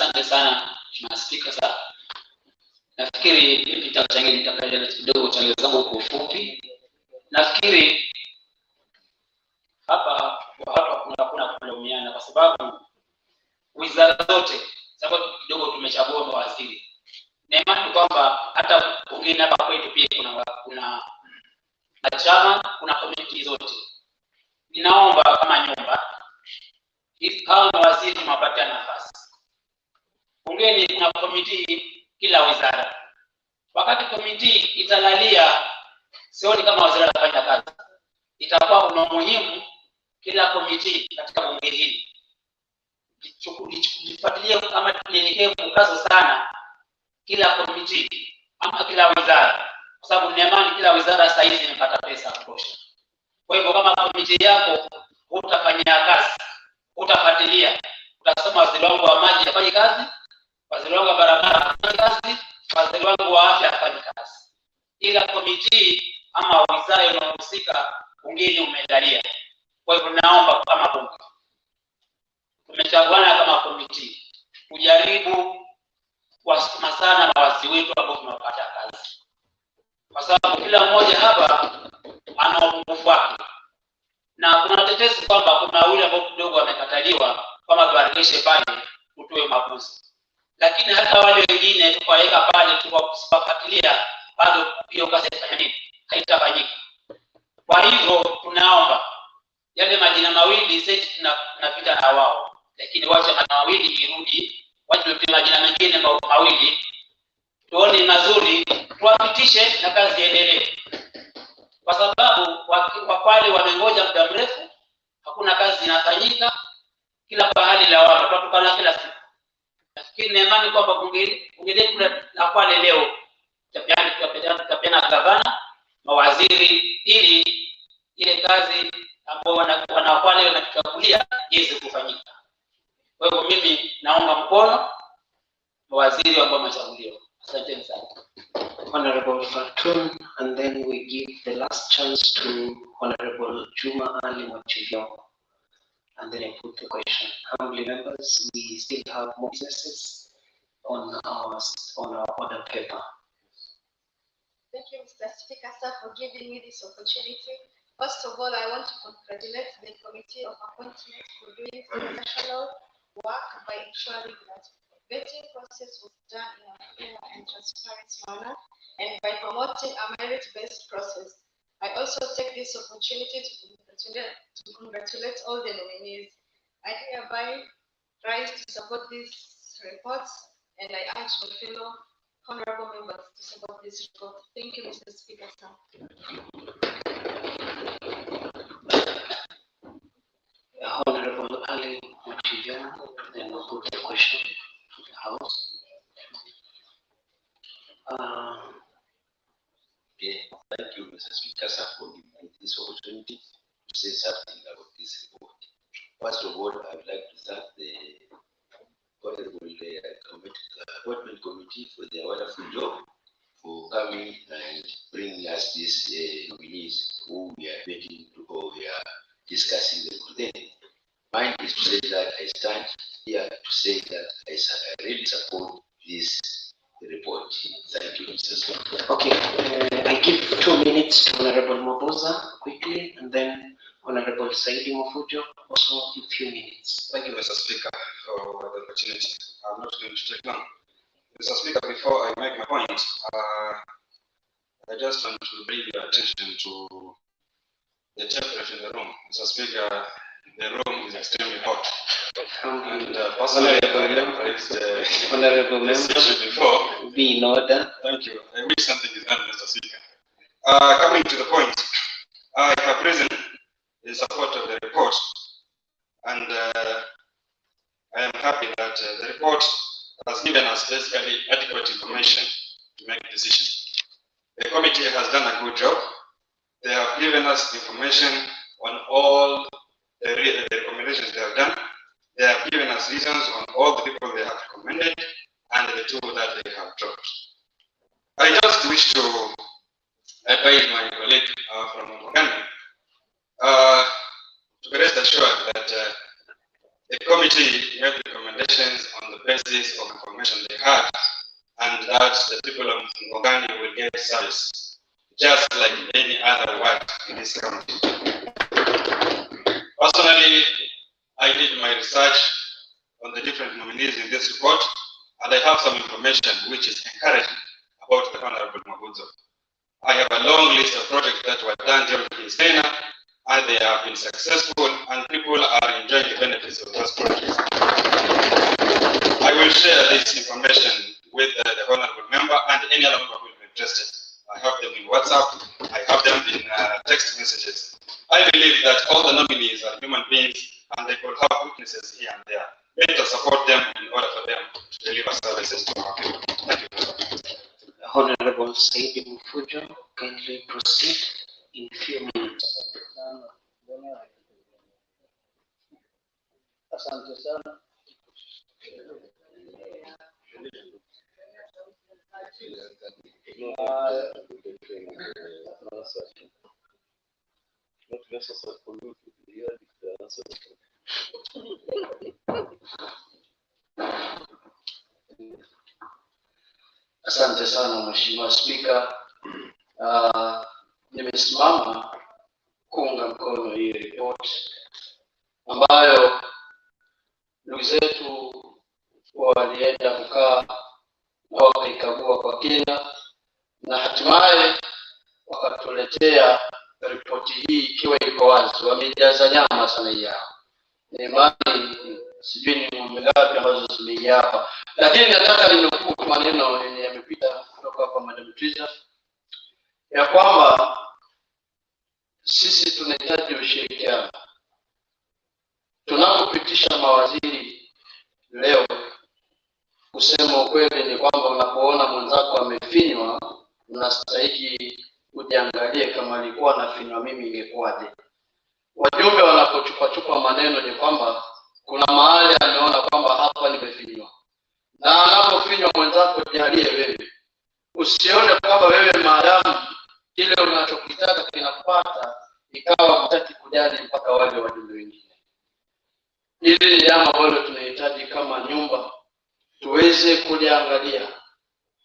Asante sana Mheshimiwa Spika. Sasa nafikiri mimi nitakaja kidogo changamoto zangu kwa ufupi. Nafikiri hapa kuna kulaumiana kwa sababu wizara zote sababu kidogo tumechagua mawaziri. Neema ni kwamba hata bungeni hapa kwetu pia kuna chama, kuna komiti zote. Ninaomba kama nyumba kama mawaziri tunapatia nafasi. Bungeni kuna komiti kila wizara. Wakati komiti italalia, sioni kama waziri atafanya kazi. Itakuwa kuna muhimu kila komiti katika bunge hili lifuatilie kama tuelekee mkazo sana kila komiti ama kila wizara, kwa sababu niamani kila wizara sasa hivi inapata pesa kutosha. Kwa hivyo kama komiti yako utafanyia kazi, utafuatilia, utasema waziri wangu wa maji afanye kazi, waziri wangu wa barabara afanye kazi, waziri wangu wa afya afanye kazi. Ila komiti ama wizara inayohusika bungeni umelalia. Kwa hivyo naomba kama bunge tumechaguana kama komiti kujaribu kuwasukuma sana mawaziri wetu ambao tunapata kazi, kwa sababu kila mmoja hapa ana upungufu wake, na kuna tetesi kwamba kuna yule ambao kidogo amekataliwa kama tuarejeshe pale tutoe mabuzi, lakini hata wale wengine tukaweka pale tukafuatilia bado hiyo kazi haitafanyika. Kwa hivyo tunaomba yale majina mawili sasa tunapita na wao, lakini wacha majina mawili irudi, wacha tupite majina mengine mawili tuone mazuri, tuwapitishe na kazi iendelee, kwa sababu kwa Kwale wamengoja muda mrefu, hakuna kazi inafanyika, kila pahali la wao tutukana kila siku. Nafikiri neemani kwamba bunge letu la Kwale leo tutapeana gavana, mawaziri, ili ile kazi ambao wana Kwale wanatuchagulia iweze kufanyika. Kwa hivyo mimi naunga mkono mawaziri ambao wamechaguliwa. Asante sana. Honorable Fatun, and then we give the last chance to Honorable Juma Ali Mwachivyo, and then I put the question. Humbly members, we still have more CESs on our order paper. Thank you, Mr. Speaker, sir, for giving me this opportunity. First of all, I want to congratulate the Committee of Appointment for doing professional work by ensuring that the vetting process was done in a fair and transparent manner, and by promoting a merit-based process. I also take this opportunity to congratulate all the nominees. I hereby rise to support these reports, and I urge my fellow honorable members to support this report. Thank you, Mr. Speaker, sir. Honorable Ali Mwachivyo, then we'll put the question to the House. Okay, thank you, Mr. Speaker, sir, for giving me this opportunity to say something about this report. First of all, I would like to thank the Honorable Appointment Committee for their wonderful job for coming and bringing us these nominees who we are waiting to go. We are discussing them today. Mine is to say that I stand here to say that I really support this report. Thank you, Mr. Speaker. Okay, I give 2 minutes to Honorable Maboza quickly, and then Honorable Saidi Mofujo also a few minutes. Thank you, Mr. Speaker, for the opportunity. I'm not going to take long. Mr. Speaker, before I make my point, I just want to bring your attention to the temperature in the room. Mr. Speaker, the room is extremely hot. And personally, Honorable Member, before. be in order. Thank you. I wish something is done, Mr. Speaker. Coming to the point, I have risen in support of the report, and I am happy that the report has given us basically adequate information to make decisions. The committee has done a good job. They have given us information on all the recommendations they have done. They have given us reasons on all the people they have recommended and the two that they have dropped. I just wish to advise my colleague from Uganda to be rest assured that the committee made the recommendation recommendations on the basis of information they had, and that the people of Ngogani will get service, just like any other ward in this county. Personally, I did my research on the different nominees in this report, and I have some information which is encouraging about the Honorable Mabuzo. I have a long list of projects that were done during his tenure, and they have been successful, and people are enjoying the benefits of those projects. I will share this information with the Honorable Member and any other member who will be interested. I have them in WhatsApp, I have them in text messages. I believe that all the nominees are human beings, and they could have weaknesses here and there. Let us support them in order for them to deliver services to our people. Thank you. Honorable Saidi Mfujo, kindly proceed in few minutes. Asante sana. Asante sana Mheshimiwa Spika. Nimesimama kuunga mkono hii report ambayo ndugu zetu walienda kukaa na wakaikagua kwa kina na hatimaye wakatuletea ripoti hii ikiwa iko wazi. Wamejaza nyama sana yao. Ni mali sijui ni ng'ombe ngapi ambazo zimeingia hapa, lakini nataka ninukuu maneno yenye yamepita kutoka kwa Madam Triza ya kwamba sisi tunahitaji ushirikiano. Tunapopitisha mawaziri leo, kusema ukweli ni kwamba unapoona mwenzako amefinywa, unastahili ujiangalie kama alikuwa anafinywa mimi ingekuwaje. Wajumbe wanapochupa maneno ni kwamba kuna mahali ameona kwamba hapa nimefinywa. Na anapofinywa mwenzako jalie wewe. Usione kwamba wewe maadamu kile unachokitaka kinakupata ikawa hutaki kujali mpaka wale wajumbe wengine. Hili ni jambo ambalo tunahitaji kama nyumba tuweze kuliangalia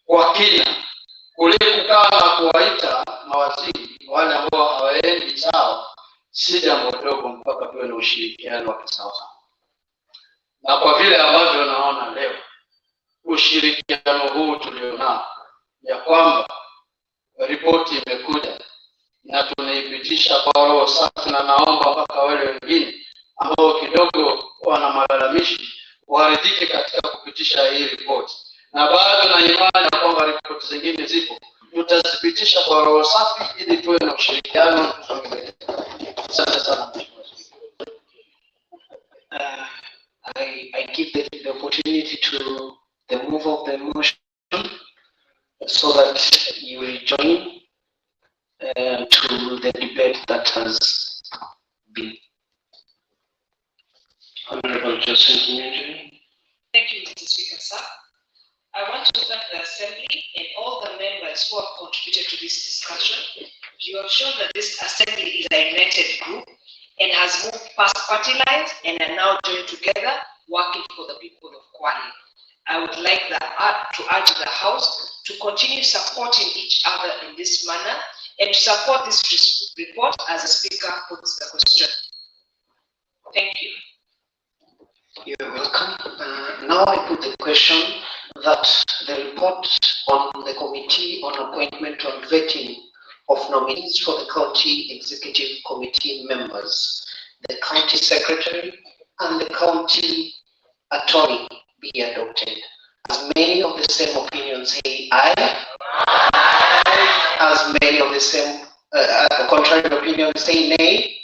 kwa kina, kuliko kama kuwaita mawaziri wale ambao hawaendi sawa, si jambo dogo mpaka tuwe na ushirikiano wa kisawa. Na kwa vile ambavyo naona leo ushirikiano huu tulionao ya kwamba ripoti imekuja na tunaipitisha kwa roho safi, na naomba mpaka wale wengine ambao kidogo wana malalamishi waridhike katika kupitisha hii ripoti, na bado na imani kwamba ripoti zingine zipo tutazipitisha kwa roho safi ili tuwe na ushirikiano. Asante sana. I give the opportunity to the mover of the motion so that you will join to the debate that has been. Honorable Joseph Nyanja. Thank you, Mr. Speaker, sir. I want to thank the Assembly and all the members who have contributed to this discussion. You have shown that this Assembly is a united group and has moved past party lines and are now joined together, working for the people of Kwale. I would like to urge the House to continue supporting each other in this manner and to support this report as the Speaker puts the question. Thank you. You're welcome. Now I put the question that the report on the Committee on Appointment and Vetting of Nominees for the County Executive Committee members, the County Secretary and the County Attorney be adopted. As many of the same opinions say aye. As many of the same contrary opinions say nay.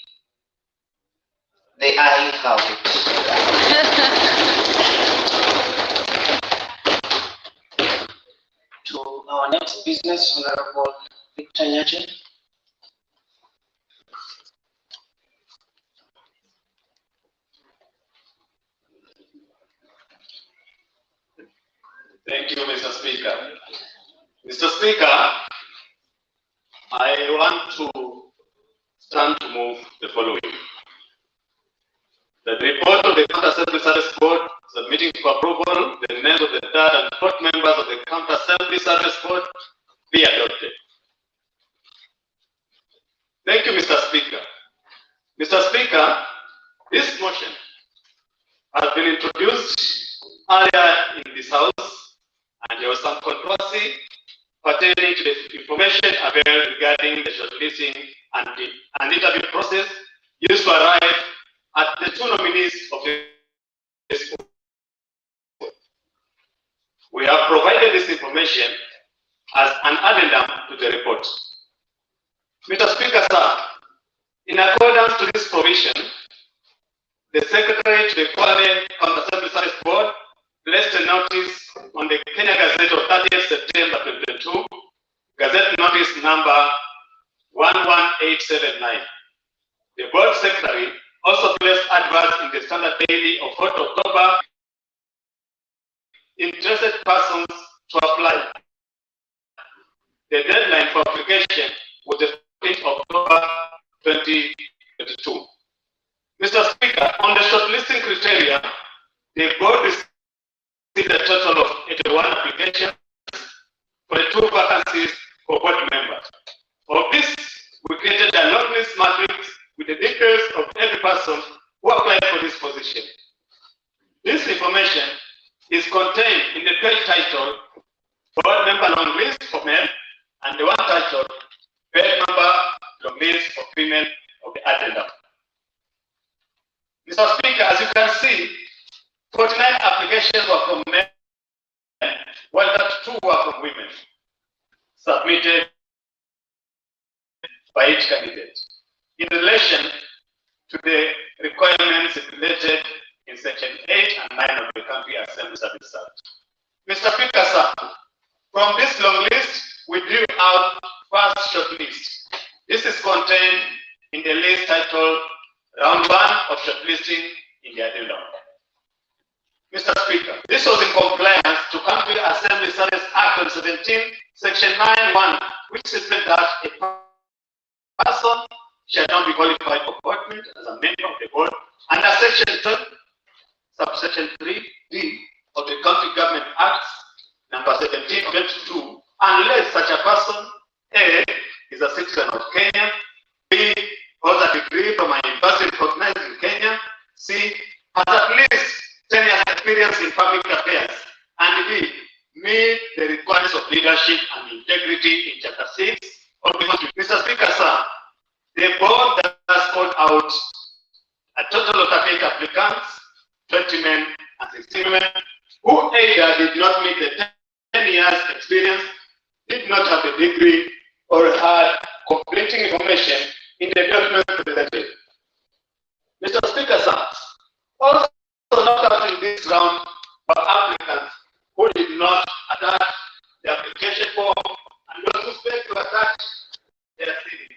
The aye have it. To our next business, Honorable Victor Nyache. Thank you, Mr. Speaker. Mr. Speaker, I want to stand to move the following. The report of the County Assembly Service Board is submitting for approval the names of the third and fourth members of the County Assembly Service Board be adopted. Thank you, Mr. Speaker. Mr. Speaker, this motion has been introduced earlier in this House, and there was some controversy pertaining to the information available regarding the shortlisting and the interview process used to arrive at the two nominees of this board. We have provided this information as an addendum to the report. Mr. Speaker, sir, in accordance to this provision, the Secretary to the Kwale County Assembly Service Board placed a notice on the Kenya Gazette of 30th September 2022, Gazette Notice number 11879. The Board Secretary also placed adverts in the Standard Daily of 4th October. Interested persons to apply. The deadline for application was the 15th of October 2022. Mr. Speaker, on the shortlisting criteria, the board received a total of 81 applications for the 2 vacancies for board members. Of this, we created a long list matrix with the details of every person who applied for this position. This information is contained in the page titled Board Member Long List for Male and the one titled Page Member Long List for Female of the addendum. Mr. Speaker, as you can see, 49 applications were from men, while 32 were from women, submitted by each candidate in relation to the requirements stipulated in Section 8 and 9 of the County Assembly Service Act. Mr. Speaker, sir, from this long list, we drew out first short list. This is contained in the list titled Round 1 of Shortlisting in the addendum. Mr. Speaker, this was in compliance to County Assembly Service Act 2017, Section 9(1), which stipulates that a person shall not be qualified for appointment as a member of the board under Section 12, subsection 3D of the County Government Act number 17 of 22, unless such a person A is a citizen of Kenya, B holds a degree from a university recognized in Kenya, C has at least 10 years experience in public affairs, and D meet the requirements of leadership and integrity in Chapter 6 of the Constitution. Mr. Speaker, sir, the board has called out a total of 38 applicants, 20 men and 16 women, who either did not meet the 10 years experience, did not have a degree, or had conflicting information in the document presented. Mr. Speaker, sir, also not out in this round were applicants who did not attach the application form and those who failed to attach their CV.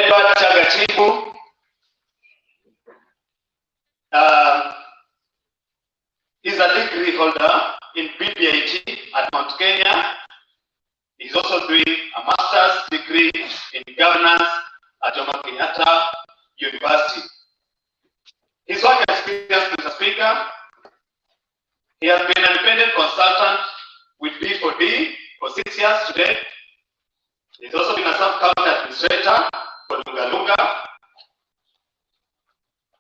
Edward Chagatibu, he's a degree holder in BBIT at Mount Kenya. He's also doing a master's degree in governance at Jomo Kenyatta University. His work experience, Mr. Speaker, he has been an independent consultant with B4D for 6 years today. He's also been a sub-county administrator for Lunga Lunga.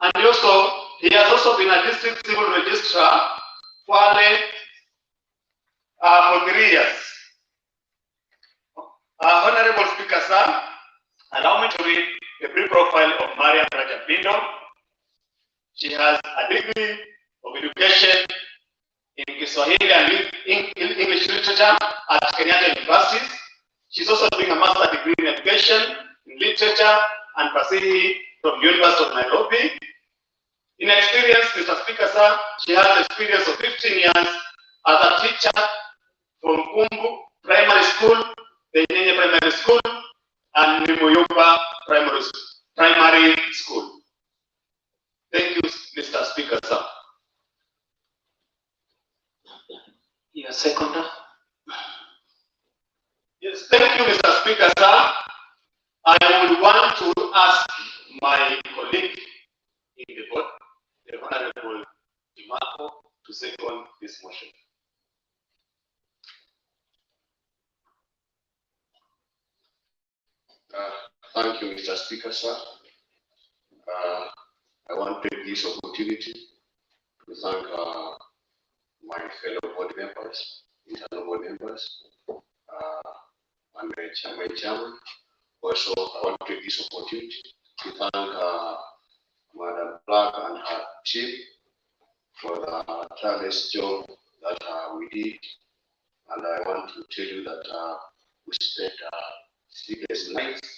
And he has also been a district civil registrar Kwale for 3 years. Honorable Speaker, sir, allow me to read the brief profile of Mariam Rajapindo. She has a degree of education in Kiswahili and English literature at Kenyatta University. She's also doing a master's degree in education in literature and Fasihi from University of Nairobi. In experience, Mr. Speaker, sir, she has experience of 15 years as a teacher from Kumbu Primary School, the Nyenye Primary School, and Mimoyumba Primary School. Thank you, Mr. Speaker, sir. Your seconder. Yes, thank you, Mr. Speaker, sir. I would want to ask my colleague in the board, the Honorable Dimako, to second this motion. Thank you, Mr. Speaker, sir. I want to take this opportunity to thank my fellow board members, internal board members, and my chairman. Also, I want to take this opportunity to thank Madam Clark and her team for the tireless job that we did. And I want to tell you that we spent sleepless nights.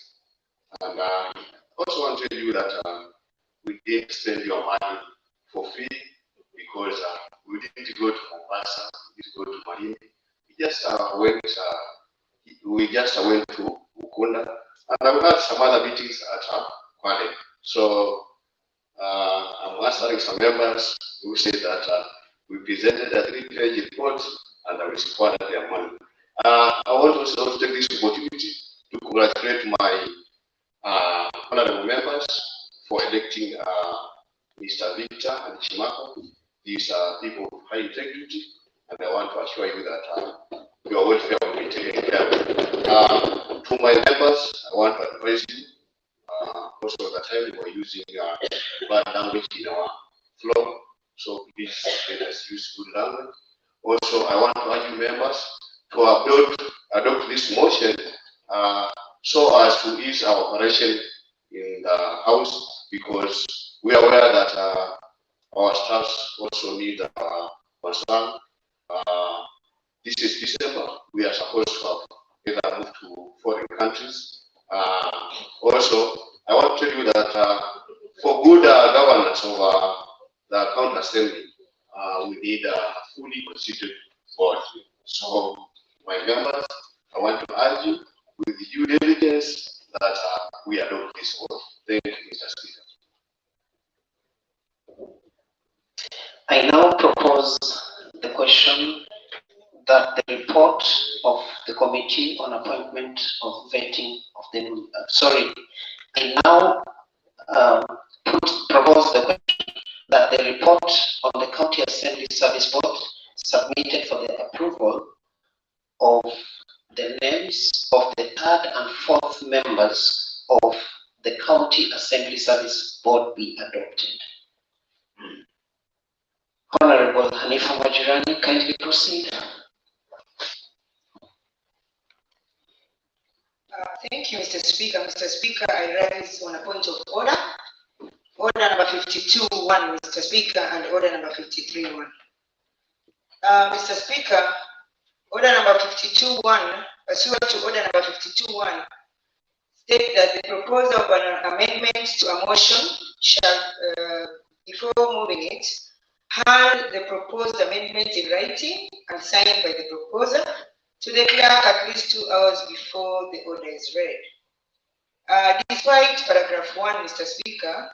And I also want to tell you that we didn't spend your money for free, because we didn't go to Mombasa, we didn't go to Malindi. We just went to Ukunda, and we had some other meetings at Kwale. So I'm answering some members who said that we presented a 3-page report and we squandered their money. I want also to take this opportunity to congratulate my honorable members for electing Mr. Victor and Chimako. These are people of high integrity, and I want to assure you that your welfare will be taken care of. To my members, I want to advise you, most of the time we were using bad language in our flow, so please let us use good language. Also, I want to urge you members to adopt this motion so as to ease our operation in the house, because we are aware that our staffs also need concern. This is December. We are supposed to have either moved to foreign countries. Also, I want to tell you that for good governance of the county assembly, we need a fully constituted board. So, my members, I want to urge you with due diligence that we adopt this board. Thank you, Mr. Speaker. I now propose the question that the report of the Committee on Appointment of Vetting of the I now propose the question that the report on the County Assembly Service Board submitted for the approval of the names of the 3rd and 4th members of the County Assembly Service Board be adopted. Honorable Hanifa Majirani, kindly proceed. Thank you, Mr. Speaker. Mr. Speaker, I rise on a point of order. Order number 52-1, Mr. Speaker, and order number 53-1. Mr. Speaker, order number 52-1, pursuant to order number 52-1, state that the proposal of an amendment to a motion shall, before moving it, have the proposed amendment in writing and signed by the proposer to the clerk at least 2 hours before the order is read. Despite paragraph 1, Mr. Speaker,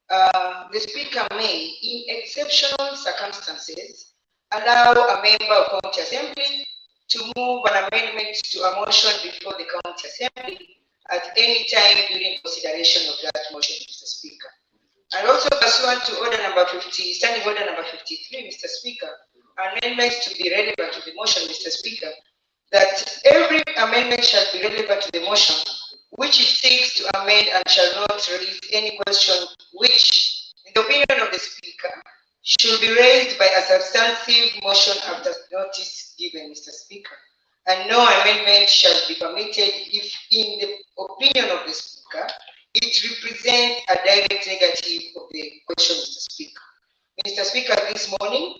the Speaker may, in exceptional circumstances, allow a member of County Assembly to move an amendment to a motion before the County Assembly at any time during consideration of that motion, Mr. Speaker. And also pursuant to order number 50, standing order number 53, Mr. Speaker, amendments to be relevant to the motion, Mr. Speaker, that every amendment shall be relevant to the motion which it seeks to amend and shall not raise any question which, in the opinion of the Speaker, should be raised by a substantive motion after notice given, Mr. Speaker. And no amendment shall be permitted if, in the opinion of the Speaker, it represents a direct negative of the question, Mr. Speaker. Mr. Speaker, this morning,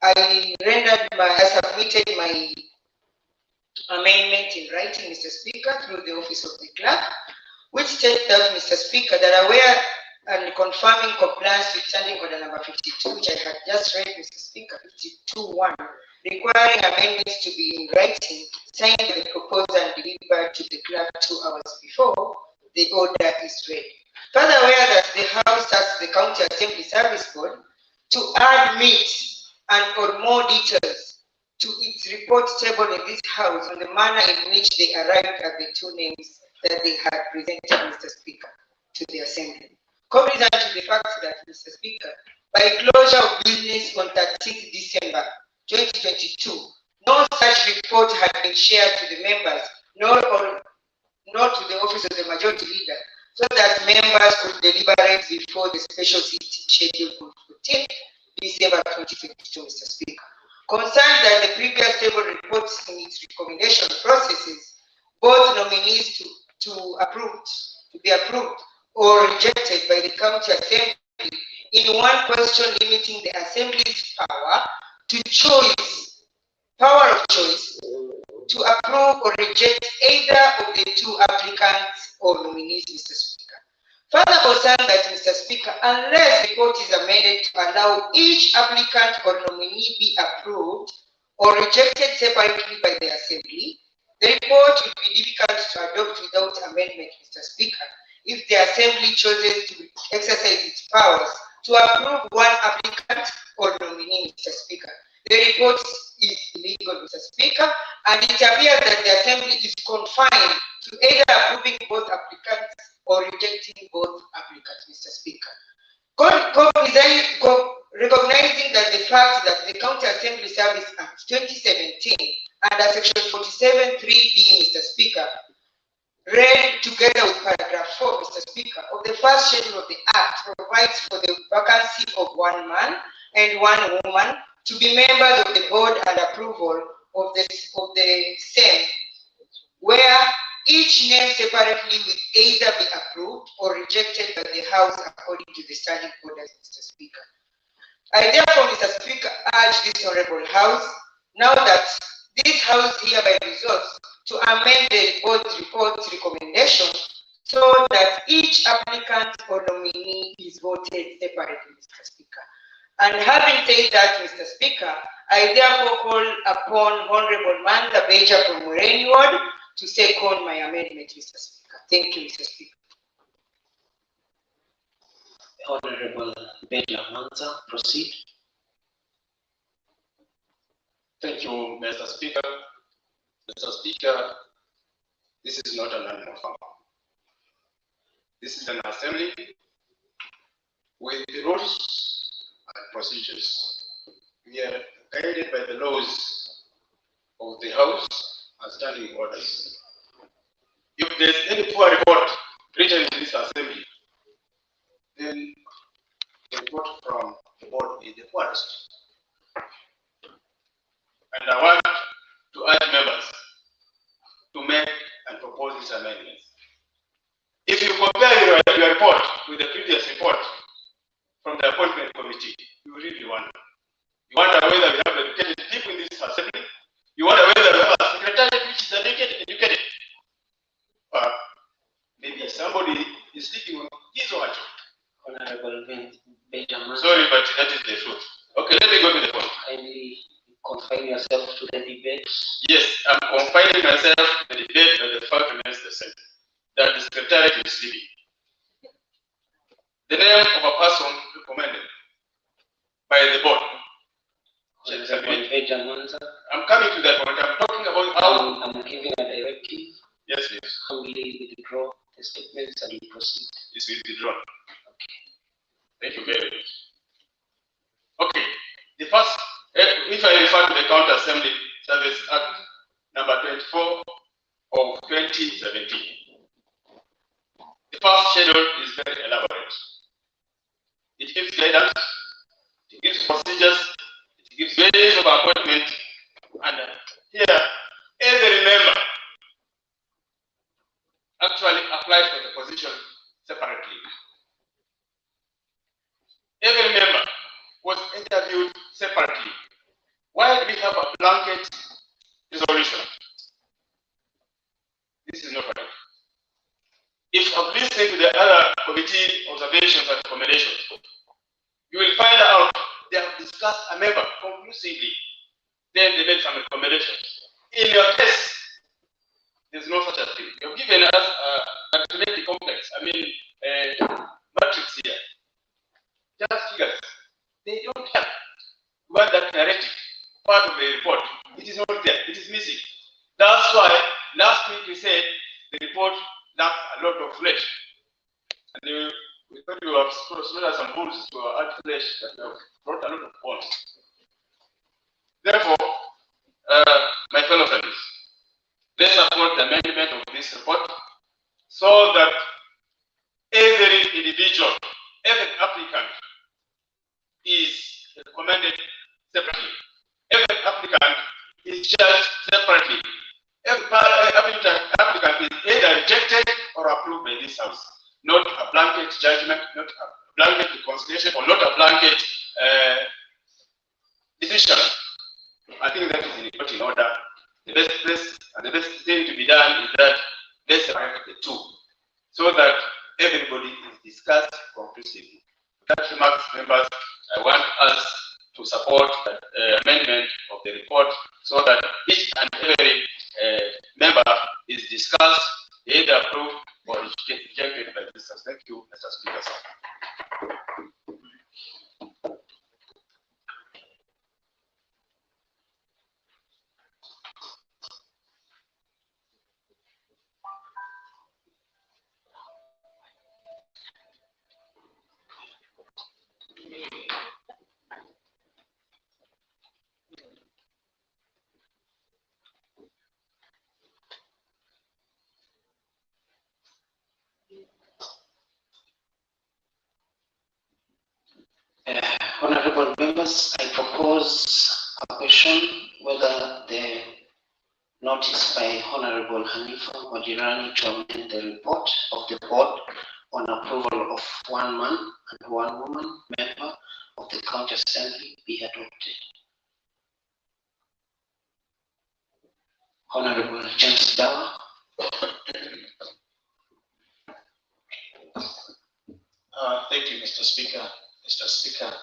I submitted my amendment in writing, Mr. Speaker, through the office of the clerk, which states that, Mr. Speaker, that aware and confirming compliance with standing order number 52, which I had just read, Mr. Speaker, 52.1, requiring amendments to be in writing, signed by the proposer and delivered to the clerk 2 hours before the order is read. Further aware that the House asks the County Assembly Service Board to add meat and or more details to its report table in this House on the manner in which they arrived at the 2 names that they had presented, Mr. Speaker, to the Assembly. Cognizant to the fact that, Mr. Speaker, by closure of business on 13th December 2022, no such report had been shared to the members, nor to the office of the Majority Leader, so that members could deliberate before the special sitting scheduled for 14th December 2022, Mr. Speaker. Concerned that the previous table reports in its recommendation processes both nominees to be approved or rejected by the County Assembly in one question, limiting the Assembly's power of choice to approve or reject either of the 2 applicants or nominees, Mr. Speaker. Further concerned that, Mr. Speaker, unless the report is amended to allow each applicant or nominee be approved or rejected separately by the Assembly, the report will be difficult to adopt without amendment, Mr. Speaker, if the Assembly chooses to exercise its powers to approve one applicant or nominee, Mr. Speaker. The report is illegal, Mr. Speaker, and it appears that the Assembly is confined to either approving both applicants or rejecting both applicants, Mr. Speaker. Recognizing that the fact that the County Assembly Service Act 2017 under Section 47(3)(b), Mr. Speaker, read together with paragraph 4, Mr. Speaker, of the first schedule of the Act provides for the vacancy of 1 man and 1 woman to be members of the board and approval of the same, where each name separately will either be approved or rejected by the House according to the standing orders, Mr. Speaker. I therefore, Mr. Speaker, urge this Honorable House, now that this House hereby resolves to amend the board's report recommendation so that each applicant or nominee is voted separately, Mr. Speaker. And having said that, Mr. Speaker, I therefore call upon Honorable Manda Beja from Mureni Ward to second my amendment, Mr. Speaker. Thank you, Mr. Speaker. Honorable Beja Manza, proceed. Thank you, Mr. Speaker. Mr. Speaker, this is not an animal farm. This is an assembly with rules and procedures. We are guided by the laws of the House and standing orders. If there's any poor report written in this assembly, then the report from the board is the poorest. And I want to urge members to make and propose these amendments. If you compare your report with the previous report from the appointment committee, you really wonder. You wonder whether we have educated people in this assembly. You wonder whether we have a secretariat which is educated. Maybe somebody is sleeping on his or her job. Honorable Benjamin. Sorry, but that is the truth. Okay, let me go to the point. Kindly confine yourself to the debate. Yes, I'm confining myself to the debate, but the fact remains the same. That the secretariat is sleeping. The name of a person recommended by the board. I'm coming to that point. I'm talking about how I'm giving a directive. Yes, yes. Humbly withdraw the statements and you proceed. It's withdrawn. Okay. Thank you very much. Okay. The first, if I refer to the County Assembly Service Act number 24 of 2017, the first schedule is very elaborate. It gives guidance, it gives procedures, it gives ways of appointment, and here every member actually applied for the position separately. Every member was interviewed separately. Why do we have a blanket resolution? This is not right. If I've listened to the other committee observations and recommendations, you will find out they have discussed a member conclusively. Then they made some recommendations. In your case, there's no such a thing. You've given us a really complex, matrix here. Just figures. They don't have. What that narrative part of the report, it is not there. It is missing. That's why last week we said the report lacks a lot of flesh. And we thought you have slaughtered some bulls to add flesh, but you have brought a lot of bones. Therefore, my fellow friends, let's support the amendment of this report so that every individual, every applicant is recommended separately. Every applicant is judged separately. Every applicant is either rejected or approved by this house. Not a blanket judgment, not a blanket reconciliation, or not a blanket decision. I think that is not in order. The best place and the best thing to be done is that let's separate the two so that everybody is discussed conclusively. That remarks, members, I want us to support the amendment of the report so that each and every member is discussed, either approved or rejected by this. Thank you, Mr. Speaker. Honorable members, I propose a question whether the notice by Honorable Hanifa Wajirani to amend the report of the board on approval of one man and one woman member of the County Assembly be adopted. Honorable James Dawa. Thank you, Mr. Speaker. Mr. Speaker,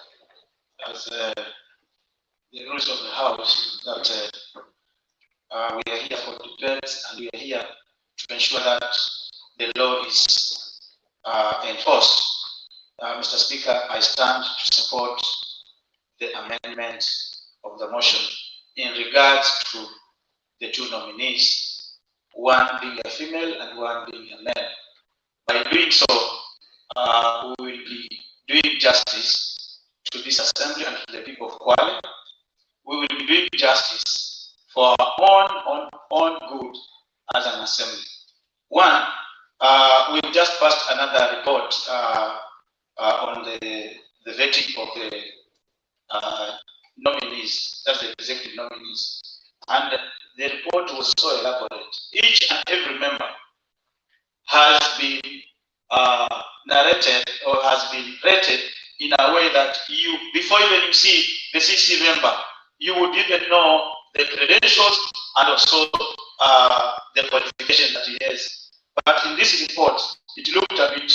as the rules of the House that we are here for debates and we are here to ensure that the law is enforced. Mr. Speaker, I stand to support the amendment of the motion in regards to the two nominees, one being a female and one being a man. By doing so, we will be doing justice to this assembly and to the people of Kwale. We will be doing justice for our own good as an assembly. One, we've just passed another report on the vetting of the nominees, that's the executive nominees. And the report was so elaborate. Each and every member has been narrated or has been rated in a way that you, before even you see the CC member, you would even know the credentials and also the qualification that he has. But in this report, it looked a bit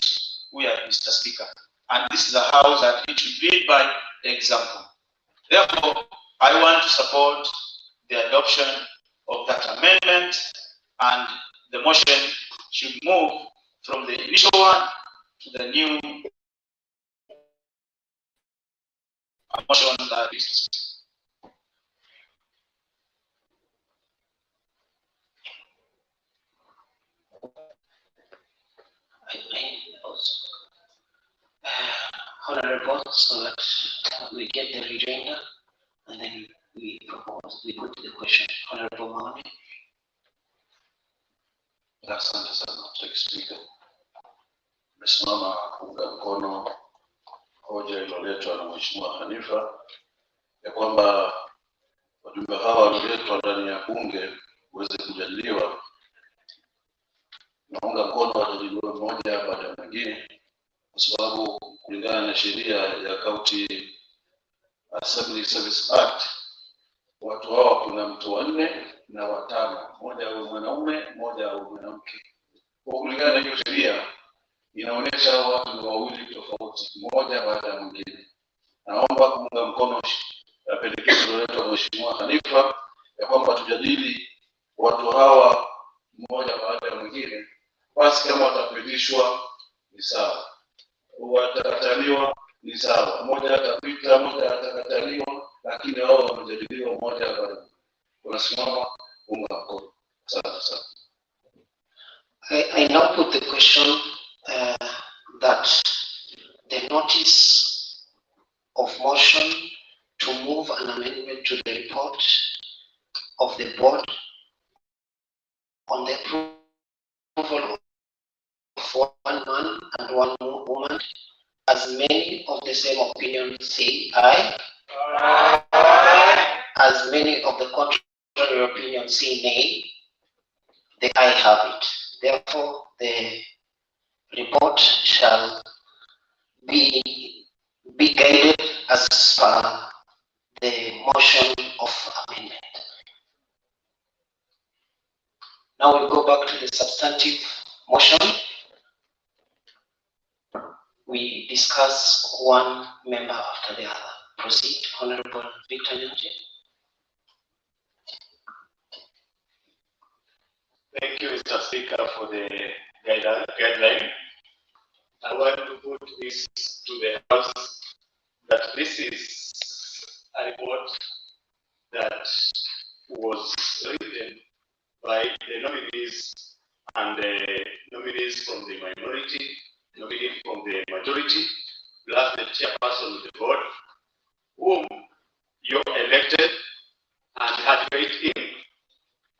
weird, Mr. Speaker. And this is a house that it should lead by example. Therefore, I want to support the adoption of that amendment, and the motion should move from the initial one to the new motion that is. Honorable, so that we get the rejoinder and then we propose, we put the question. Honorable Mahoney. Asante sana Mr. Speaker. Nimesimama kuunga mkono hoja iliyoletwa na Mheshimiwa Hanifa ya kwamba wajumbe hawa walioletwa ndani ya bunge uweze kujadiliwa. Naunga mkono wajadiliwe mmoja baada ya mwingine, kwa sababu kulingana na sheria ya County Assembly Service Act, watu hawa kuna mtu wanne na watano, mmoja au mwanaume, mmoja au mwanamke. Kwa kulingana na hiyo sheria inaonyesha watu ni wawili tofauti, mmoja baada ya mwingine. Naomba kuunga mkono pendekezo liloletwa na Mheshimiwa Hanifa ya kwamba tujadili watu hawa mmoja baada ya mwingine. Basi kama watapitishwa ni sawa, watakataliwa ni sawa, mmoja atapita, mmoja atakataliwa, lakini hao wamejadiliwa mmoja baada ya mwingine. Tunasimama kuunga mkono. Asante sana. I now put the question that the notice of motion to move an amendment to the report of the board on the approval of one man and one woman, as many of the same opinion say aye. Aye. As many of the contrary opinion say nay, the aye have it. Therefore, the report shall be guided as per the motion of amendment. Now we go back to the substantive motion. We discuss one member after the other. Proceed, Honorable Victor Nyanji. Thank you, Mr. Speaker, for the guideline. I want to put this to the House that this is a report that was written by the nominees and the nominees from the minority, nominees from the majority, plus the chairperson of the board, whom you elected and had faith in.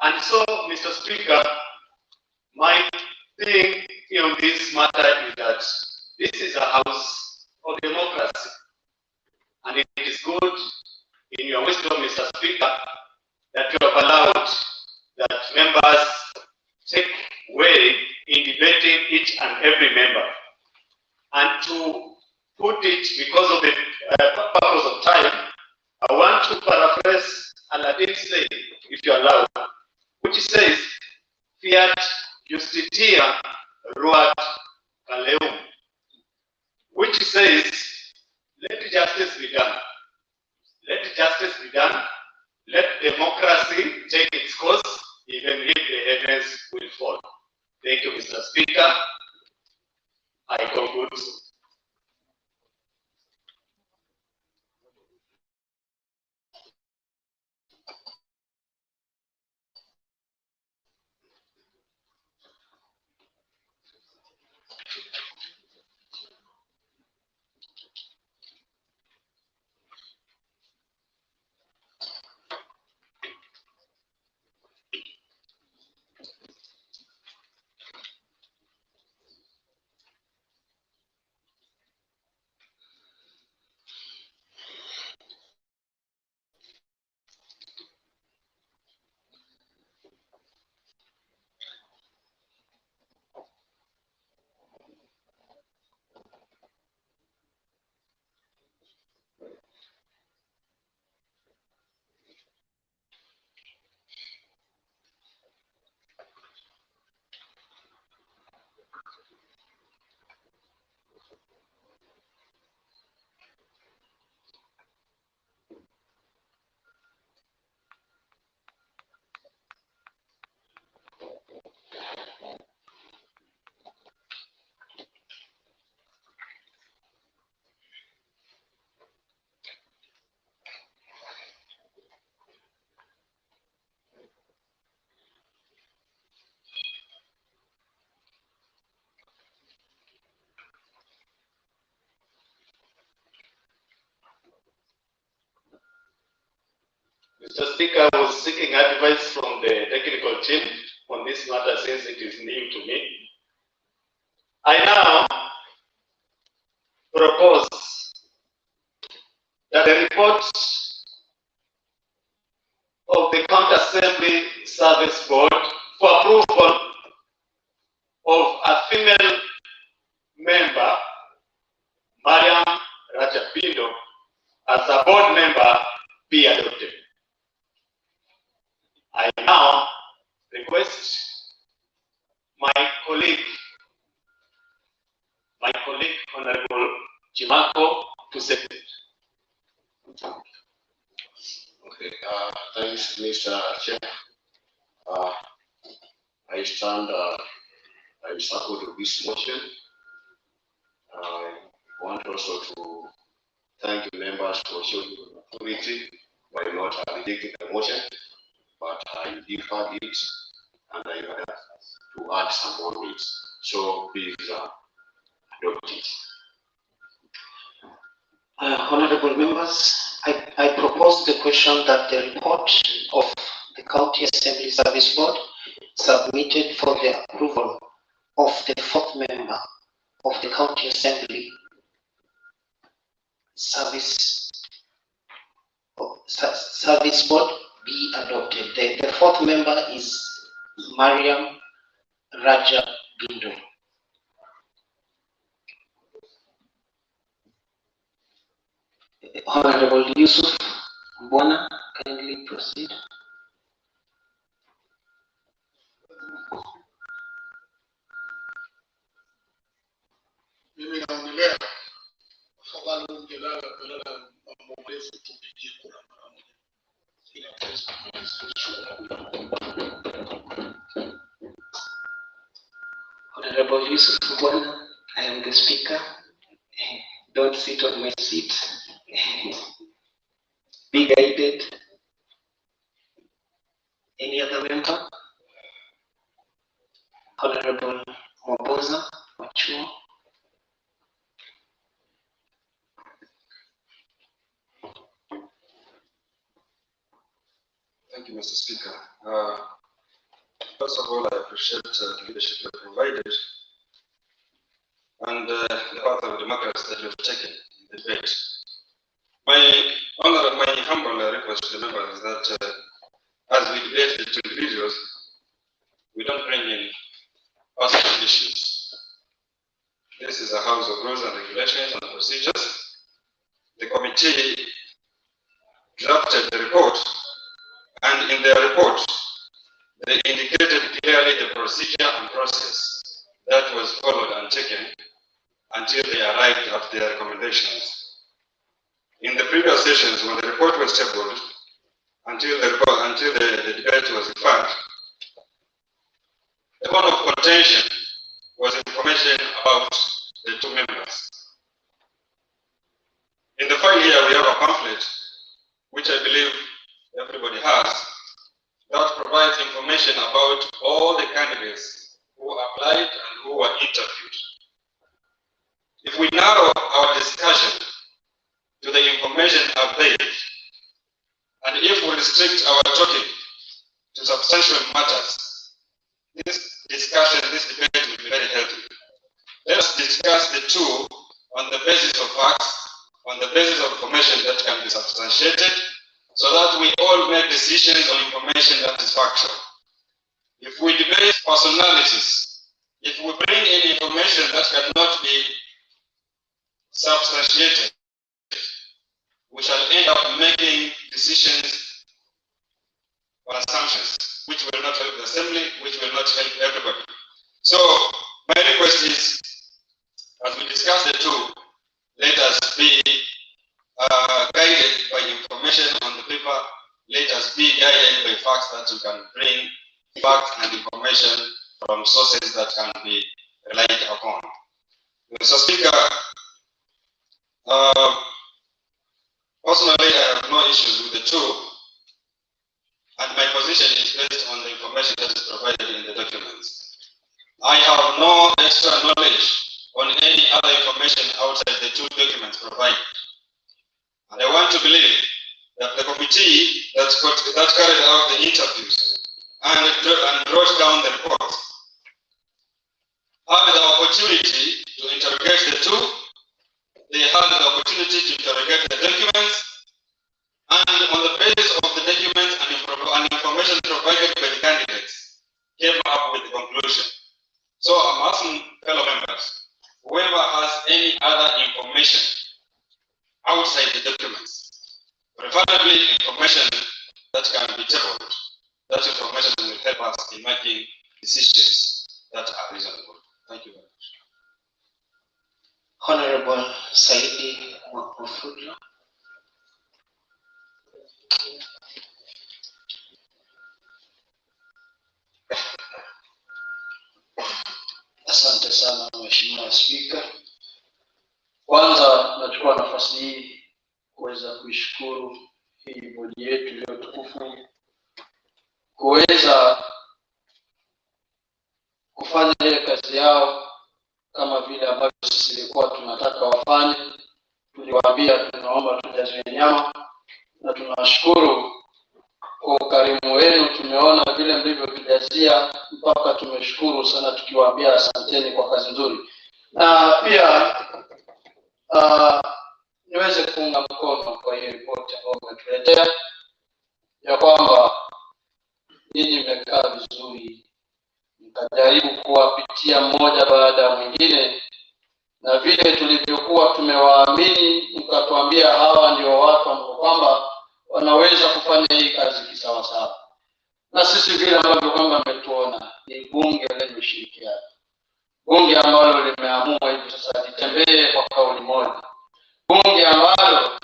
And so, Mr. Speaker, my thing on this matter is that this is a house of democracy. And it is good in your wisdom, Mr. Speaker, that you have allowed that members take way in debating each and every member. And to put it, because of the purpose of time, I want to paraphrase Aladdin saying, if you allow, which says, Fiat Justitia Ruat Caleum, which says, let justice be done. Let justice be done. Let democracy take its course, even if the heavens will fall. Thank you, Mr. Speaker. I conclude. Speaker was seeking advice from the technical team on this matter since it is new to me. I now propose that the report of the County Assembly Service Board for approval of a female member, Mariam Rajapindo, as a board member be adopted. I now request my colleague, Honorable Chimako, to second. Okay, thanks, Mr. Chair. I support this motion. I want also to thank the members for showing authority by not rejecting the motion, but I deferred it and I had to add some more bits. So please adopt it. Honorable members, I propose the question that the report of the County Assembly Service Board submitted for the approval of the fourth member of the County Assembly Service Board be adopted. The fourth member is Mariam Raja Bindo. Honorable Yusuf Mbona, kindly proceed. Mimi naonelea afadhali ungelala kulala mambo mrefu tupigie kura mara moja. Honorable Yusuf Mbona, I am the speaker. Don't sit on my seat. Be guided. Any other member? Honorable Moboza Machuo. Thank you, Mr. Speaker. First of all, I appreciate the leadership you have provided and the path of democracy that you have taken in the debate. My humble request to the members is that as we debate between videos, we don't bring in personal issues. This is a house of rules and regulations and procedures. The committee drafted the report, and in their report, they indicated clearly the procedure and process that was followed and taken until they arrived at their recommendations. In the previous sessions, when the report was tabled, until the debate was referred, the point of contention was information about the two members. In the file here, we have a pamphlet, which I believe everybody has, that provides information about all the candidates who applied and who were interviewed. If we narrow our discussion to the information available, and if we restrict our talking to substantial matters, this debate will be very healthy. Let us discuss the two on the basis of facts, on the basis of information that can be substantiated, so that we all make decisions on information that is factual. If we debate personalities, if we bring in information that cannot be substantiated, we shall end up making decisions on assumptions, which will not help the assembly, which will not help everybody. So my request is, as we discuss the two, let us be guided by information on the paper. Let us be guided by facts that we can bring facts and information from sources that can be relied upon. Mr. Speaker, personally, I have no issues with the two, and my position is based on the information that is provided in the documents. I have no extra knowledge on any other information outside the two documents provided. And I want to believe the committee that carried out the interviews and wrote down the reports had the opportunity to interrogate the two. They had the opportunity to interrogate the documents, and on the basis of the documents and information provided by the candidates, came up with the conclusion. So I'm asking fellow members, whoever has any other information outside the documents, preferably information that can be tabled, that information will help us in making decisions that are reasonable. Thank you very much. Honorable Saidi Mwafudla. Asante sana Mheshimiwa Spika. Kwanza nachukua nafasi hii kuweza kuishukuru hii bodi yetu iliyotukufu kuweza kufanya ile kazi yao kama vile ambavyo sisi ilikuwa tunataka wafanye. Tuliwaambia tunaomba tujaze nyama, na tunashukuru kwa ukarimu wenu. Tumeona vile mlivyotujazia mpaka tumeshukuru sana, tukiwaambia asanteni kwa kazi nzuri. Na pia niweze kuunga mkono kwa hiyo ripoti ambayo umetuletea ya kwamba ninyi mmekaa vizuri, mkajaribu kuwapitia mmoja baada ya mwingine, na vile tulivyokuwa tumewaamini mkatuambia hawa ndio watu ambao kwamba wanaweza kufanya hii kazi kisawasawa. Na sisi vile ambavyo kwamba mmetuona ni bunge lenye ushirikiano, bunge ambalo limeamua hivi sasa litembee kwa kauli moja, bunge ambalo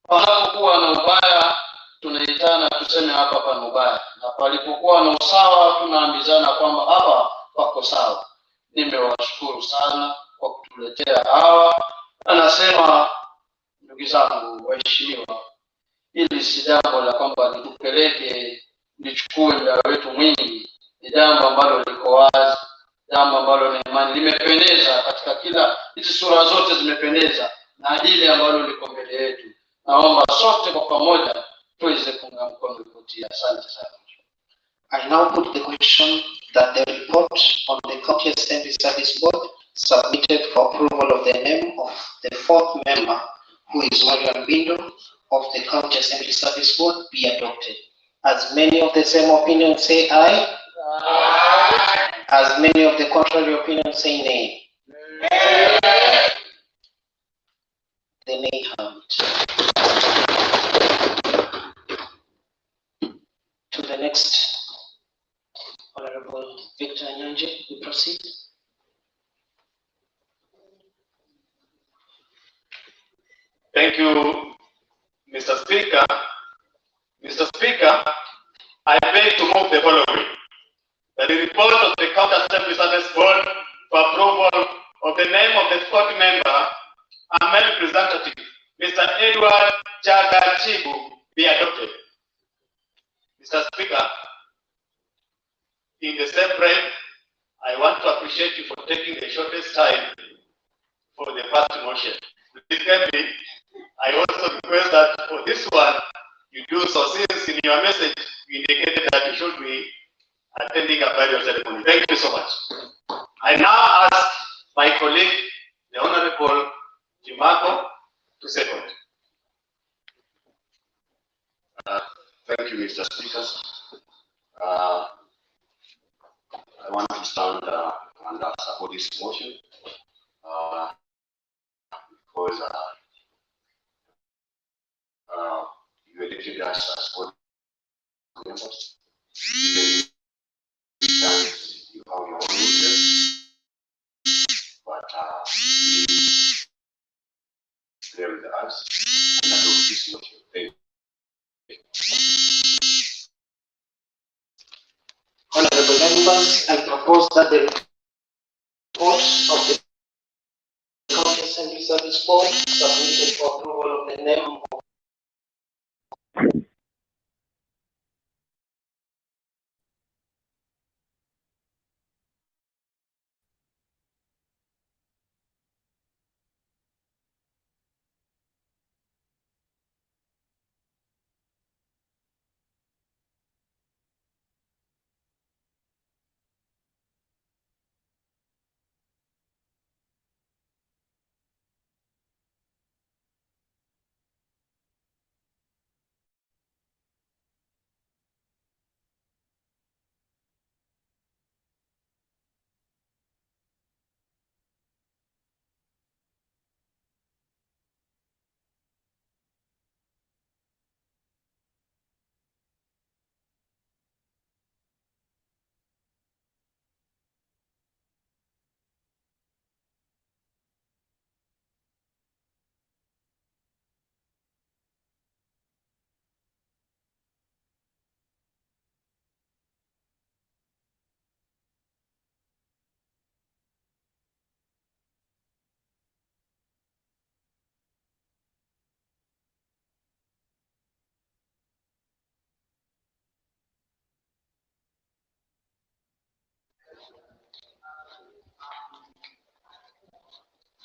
panapokuwa na ubaya tunaitana tuseme hapa pana ubaya, na palipokuwa na usawa tunaambizana kwamba hapa pako sawa. Nimewashukuru sana kwa kutuletea hawa. Anasema ndugu zangu waheshimiwa, hili si jambo la kwamba litupeleke lichukue muda wetu mwingi. Ni jambo ambalo liko wazi, jambo ambalo na imani limependeza katika kila, hizi sura zote zimependeza na ile ambalo liko mbele yetu. Naomba sote kwa pamoja tuweze kuunga mkono ripoti. Asante sana. I now put the question that the report on the County Assembly Service Board submitted for approval of the name of the fourth member, who is Mariam Bindo, of the County Assembly Service Board be adopted. As many of the same opinion say aye. Aye. As many of the contrary opinion say nay. Nay. The nay have it. To the next, Honorable Victor Nyanje, we proceed. Thank you, Mr. Speaker. Mr. Speaker, I beg to move the following: that the report of the County Assembly Service Board for approval of the name of the fourth member and male representative, Mr. Edward Chaga Chibu, be adopted. Mr. Speaker, in the same breath, I want to appreciate you for taking the shortest time for the first motion. I also request that for this one, you do so, since in your message you indicated that you should be attending a burial ceremony. Thank you so much. I now ask my colleague, the Honorable Jimako, to second. Thank you, Mr. Speaker. I want to stand and support this motion because you elected us as board members. You have your own interest, but play with us and adopt this motion. Thank you. Honorable members, I propose that the report of the County Assembly Service Board submitted for approval of the name of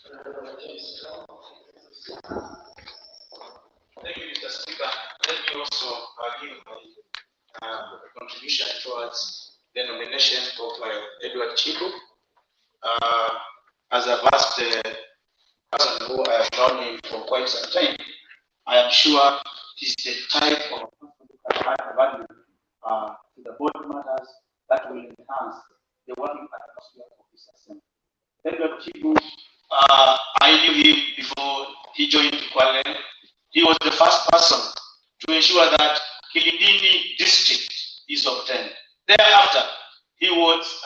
Thank you, Mr. Speaker. Let me also give my contribution towards the nomination of Edward Chibu. As a vast person who I have known him for quite some time, I am sure he's the type of person who can add value to the board matters that will enhance the working atmosphere of this assembly. Edward Chibu, I knew him before he joined Kwale. He was the first person to ensure that Kilindini district is obtained. Thereafter, he was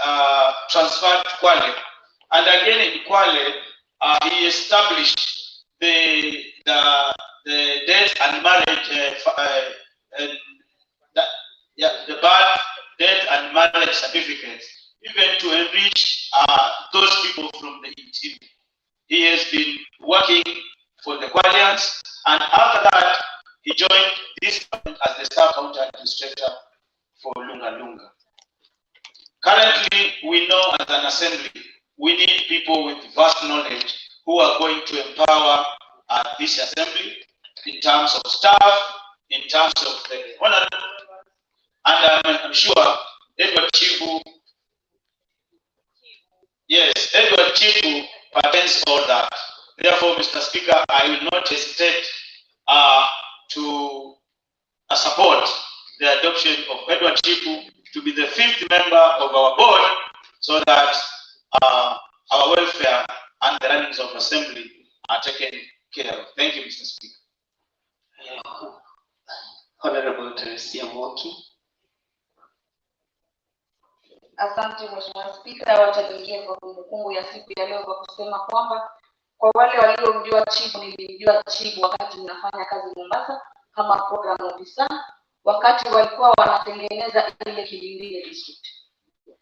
transferred to Kwale. And again in Kwale, he established the death and marriage, the birth, death and marriage certificates, even to enrich those people from the interior. He has been working for the Kwaleans, and after that, he joined this government as the staff counter administrator for Lunga Lunga. Currently, we know as an assembly, we need people with vast knowledge who are going to empower this assembly in terms of staff, in terms of the honorable, and I'm sure Edward Chibu, yes, Edward Chibu pertains all that. Therefore, Mr. Speaker, I will not hesitate to support the adoption of Edward Chibu to be the 5th member of our board, so that our welfare and the runnings of assembly are taken care of. Thank you, Mr. Speaker. Honorable Teresia Mwoki. Asante Mheshimiwa Spika, wacha niingie kwa kumbukumbu ya siku ya leo kwa kusema kwamba kwa wale waliomjua Chibu, nilimjua Chibu wakati ninafanya kazi Mombasa kama program officer, wakati walikuwa wanatengeneza ile Kilindini district.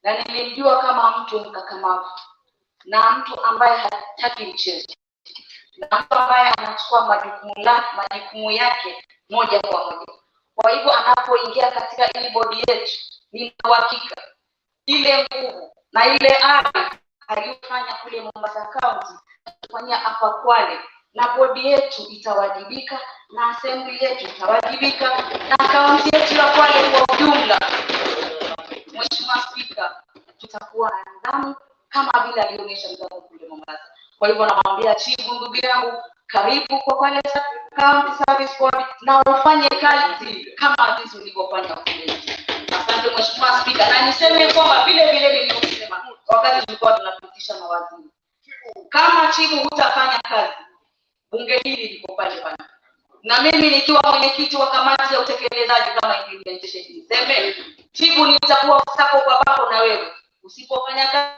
Na nilimjua kama mtu mkakamavu na mtu ambaye hataki mchezo, na mtu ambaye anachukua majukumu yake moja kwa moja. Kwa hivyo anapoingia katika ile bodi yetu, nina uhakika ile nguvu na ile ari aliyofanya kule Mombasa County kufanyia hapa Kwale, na bodi yetu itawajibika na assembly yetu itawajibika na county yetu ya Kwale kwa ujumla. Mheshimiwa Spika, tutakuwa na nidhamu kama vile alionyesha nidhamu kule Mombasa. Kwa hivyo namwambia Chibu, ndugu yangu, karibu kwa Kwale County Service Board na ufanye kazi kama jinsi ulivyofanya kule. Asante Mheshimiwa Spika, na niseme kwamba vile nilivyosema wakati tulikuwa tunapitisha mawaziri, kama Chibu hutafanya kazi, bunge hili liko pale pale. Na mimi nikiwa mwenyekiti wa kamati ya utekelezaji kama implementation, niseme Chibu, nitakuwa sako kwa bako na wewe usipofanya kazi